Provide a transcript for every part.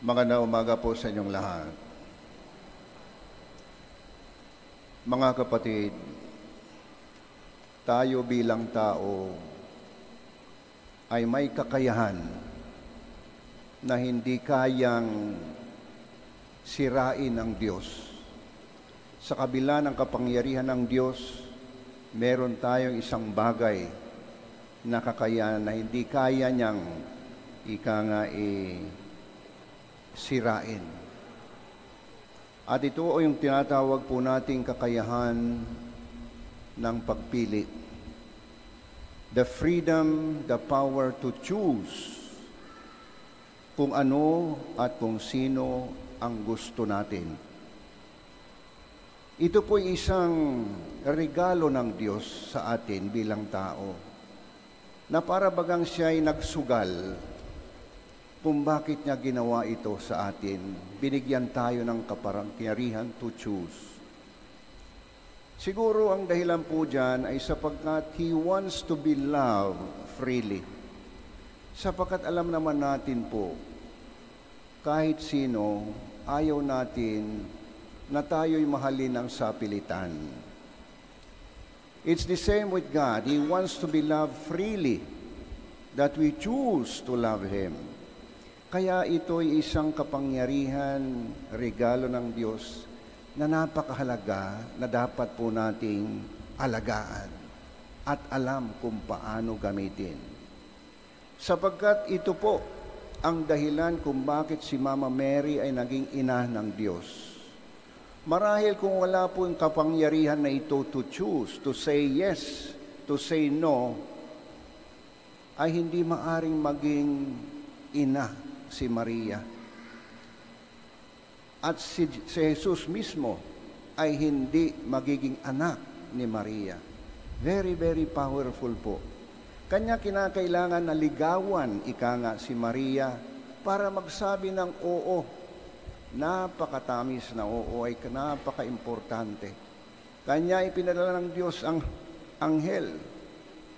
Magandang umaga po sa inyong lahat. Mga kapatid, tayo bilang tao ay may kakayahan na hindi kayang sirain ng Diyos. Sa kabila ng kapangyarihan ng Diyos, meron tayong isang bagay na kakayahan na hindi kaya niyang sirain. At ito ay yung tinatawag po nating kakayahan ng pagpili. The freedom, the power to choose kung ano at kung sino ang gusto natin. Ito po isang regalo ng Diyos sa atin bilang tao na para bagang siya ay nagsugal kung bakit niya ginawa ito sa atin. Binigyan tayo ng kapangyarihan to choose. Siguro ang dahilan po dyan ay sapagkat He wants to be loved freely. Sapagkat alam naman natin po, kahit sino, ayaw natin na tayo'y mahalin ng sapilitan. It's the same with God. He wants to be loved freely, that we choose to love Him. Kaya ito'y isang kapangyarihan, regalo ng Diyos na napakahalaga na dapat po nating alagaan at alam kung paano gamitin. Sapagkat ito po ang dahilan kung bakit si Mama Mary ay naging ina ng Diyos. Marahil kung wala po yung kapangyarihan na ito to choose, to say yes, to say no, ay hindi maaring maging ina si Maria. At si Jesus mismo ay hindi magiging anak ni Maria. Very, very powerful po. Kanya kinakailangan na ligawan, si Maria, para magsabi ng oo. Napakatamis na oo ay napaka-importante. Kanya ipinadala ng Diyos ang anghel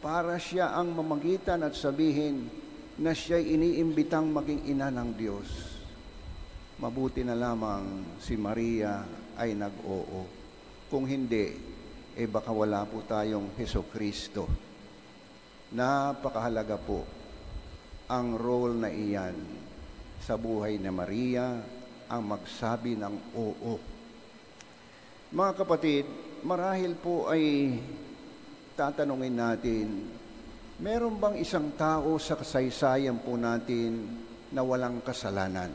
para siya ang mamagitan at sabihin na siya'y iniimbitang maging ina ng Diyos. Mabuti na lamang si Maria ay nag-oo. Kung hindi, baka wala po tayong Hesukristo. Napakahalaga po ang role na iyan sa buhay ni Maria, ang magsabi ng oo. Mga kapatid, marahil po ay tatanungin natin, meron bang isang tao sa kasaysayan po natin na walang kasalanan?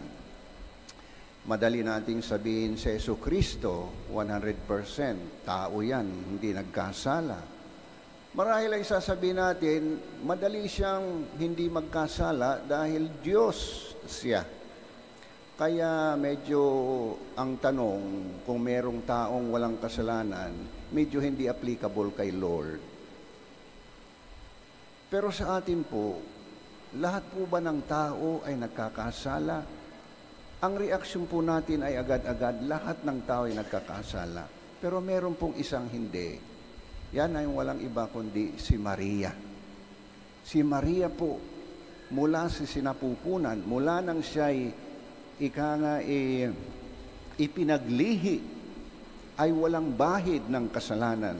Madali nating sabihin si Jesucristo, 100% tao yan, hindi nagkasala. Marahil ay sasabihin natin, madali siyang hindi magkasala dahil Diyos siya. Kaya medyo ang tanong, kung merong taong walang kasalanan, medyo hindi applicable kay Lord. Pero sa atin po, lahat po ba ng tao ay nagkakasala? Ang reaksyon po natin ay agad-agad, lahat ng tao ay nagkakasala. Pero meron pong isang hindi. Yan ay walang iba kundi si Maria. Si Maria po, mula sa sinapupunan, mula nang siya'y ipinaglihi, ay walang bahid ng kasalanan.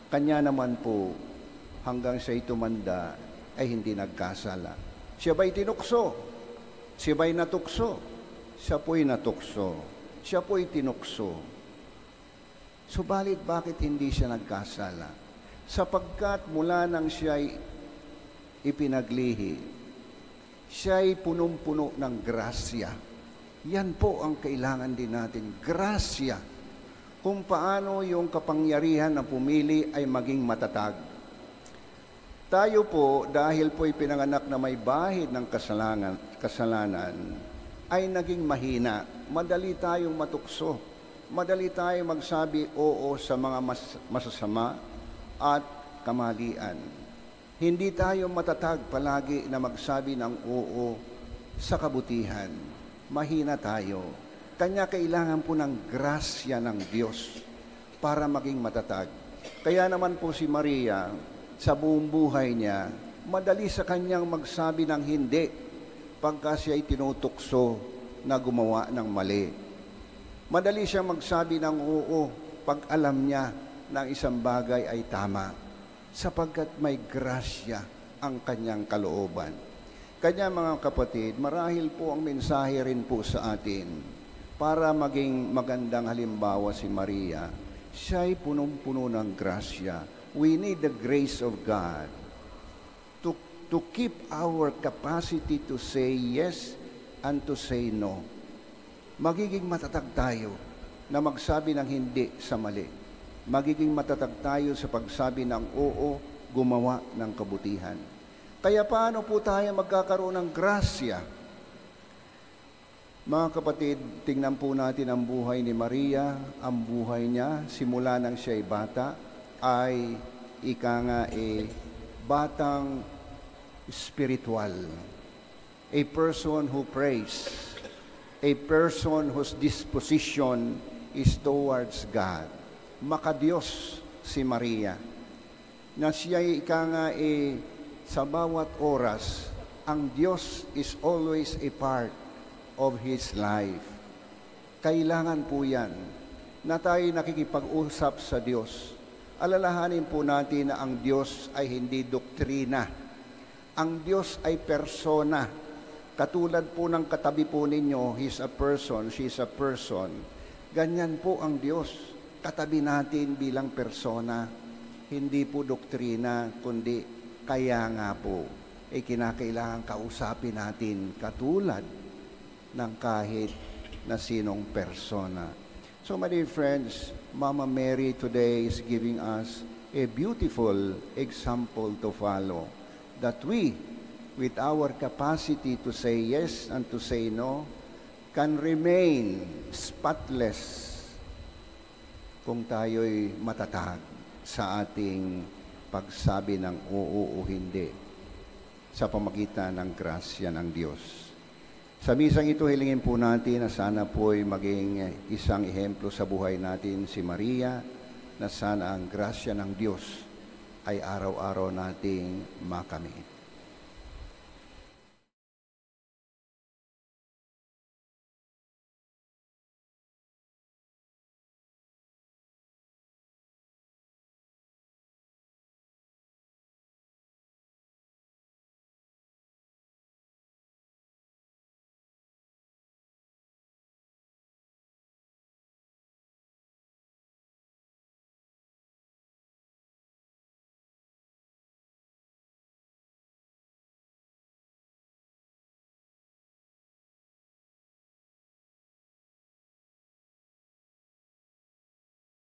Kanya naman po, hanggang siya'y tumanda, ay hindi nagkasala. Siya ba'y tinukso? Siya ba'y natukso? Siya po'y natukso. Siya po'y tinukso. Subalit bakit hindi siya nagkasala? Sapagkat mula nang siya'y ipinaglihi, siya'y punong-puno ng grasya. Yan po ang kailangan din natin, grasya. Kung paano yung kapangyarihan na pumili ay maging matatag. Tayo po, dahil po'y pinanganak na may bahid ng kasalanan, ay naging mahina. Madali tayong matukso. Madali tayong magsabi oo sa mga masasama at kamalian. Hindi tayo matatag palagi na magsabi ng oo sa kabutihan. Mahina tayo. Kanya kailangan po ng grasya ng Diyos para maging matatag. Kaya naman po si Maria, sa buong buhay niya, madali sa kanyang magsabi ng hindi pagka siya ay tinutukso na gumawa ng mali. Madali siyang magsabi ng oo pag alam niya na isang bagay ay tama, sapagkat may grasya ang kanyang kalooban. Kanya mga kapatid, marahil po ang mensahe rin po sa atin para maging magandang halimbawa si Maria. Siya'y punong-puno ng grasya. We need the grace of God to keep our capacity to say yes and to say no. Magiging matatag tayo na magsabi ng hindi sa mali. Magiging matatag tayo sa pagsabi ng oo, gumawa ng kabutihan. Kaya paano po tayo magkakaroon ng grasya? Mga kapatid, tingnan po natin ang buhay ni Maria. Ang buhay niya, simula nang siya'y bata, ay batang spiritual. A person who prays. A person whose disposition is towards God. Makadiyos si Maria. Na siya'y sa bawat oras, ang Diyos is always a part of His life. Kailangan po yan na tayo nakikipag-usap sa Diyos. Alalahanin po natin na ang Diyos ay hindi doktrina. Ang Diyos ay persona. Katulad po ng katabi po ninyo, He's a person, she's a person. Ganyan po ang Diyos. Katabi natin bilang persona. Hindi po doktrina, kundi kaya nga po, kinakailangan kausapin natin katulad ng kahit na sinong persona. So my dear friends, Mama Mary today is giving us a beautiful example to follow. That we, with our capacity to say yes and to say no, can remain spotless kung tayo'y matatag sa ating pagsabi ng oo o hindi sa pamagitan ng grasya ng Diyos. Sa misang ito, hilingin po natin na sana po'y maging isang ehemplo sa buhay natin si Maria, na sana ang grasya ng Diyos ay araw-araw nating makamit.